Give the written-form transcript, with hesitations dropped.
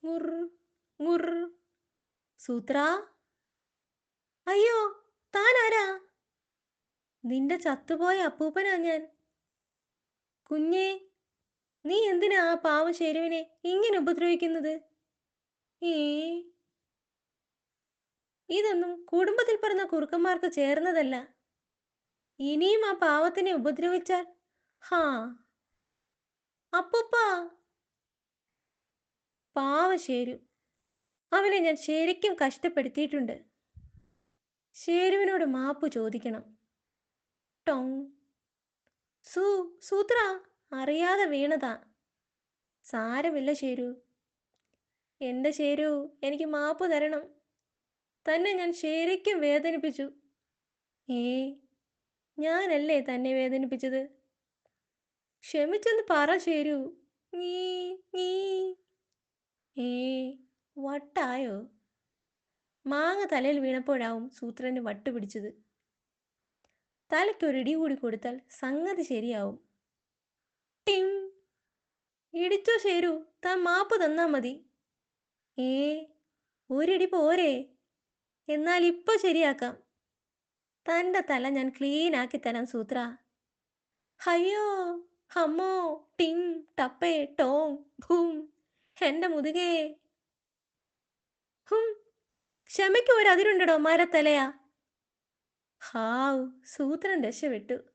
ങ്ങുർ ങ്ങുർ. സൂത്രാ. അയ്യോ, താനാരാ? നിന്റെ ചത്തുപോയ അപ്പൂപ്പനാ ഞാൻ. കുഞ്ഞേ, നീ എന്തിനാ ആ പാവം ശെരുവിനെ ഇങ്ങനെ ഉപദ്രവിക്കുന്നത്? ഏ, ഇതൊന്നും കുടുംബത്തിൽ പിറന്ന കുറുക്കന്മാർക്ക് ചേർന്നതല്ല. ഇനിയും ആ പാവത്തിനെ ഉപദ്രവിച്ചാൽ, ഹാ. അപ്പൂപ്പാ. പാവം ശേരു, അവനെ ഞാൻ ശരിക്കും കഷ്ടപ്പെടുത്തിയിട്ടുണ്ട്. ശേരുവിനോട് മാപ്പ് ചോദിക്കണം. ടോങ്. സൂത്ര, അറിയാതെ വീണതാ. സാരമില്ല ശേരു. എന്റെ ശേരു, എനിക്ക് മാപ്പ് തരണം. തന്നെ ഞാൻ ശരിക്കും വേദനിപ്പിച്ചു. ഏ, ഞാനല്ലേ തന്നെ വേദനിപ്പിച്ചത്? ക്ഷമിച്ചെന്ന് പറ ശേരു. നീ നീ ഏ, വട്ടായോ? മാങ്ങ തലയിൽ വീണപ്പോഴാവും സൂത്രന് വട്ടുപിടിച്ചത്. തലയ്ക്കൊരിടി കൂടി കൊടുത്താൽ സംഗതി ശരിയാവും. ടിം. ഇടിച്ചോ ശേരു, താൻ മാപ്പ് തന്നാ മതി. ഏ, ഒരിടി പോരെ? എന്നാൽ ഇപ്പൊ ശരിയാക്കാം. തന്റെ തല ഞാൻ ക്ലീൻ ആക്കി തരാം സൂത്ര. അയ്യോ, ഹമ്മോ, ടിം ടപ്പേ ടോങ് ഭൂം. എന്റെ മുതുകേ. ഹും, ക്ഷമയ്ക്ക് ഒരതിരുണ്ടടോ മരത്തലയാ. ഹാവ്, സൂത്രൻ രക്ഷപ്പെട്ടു.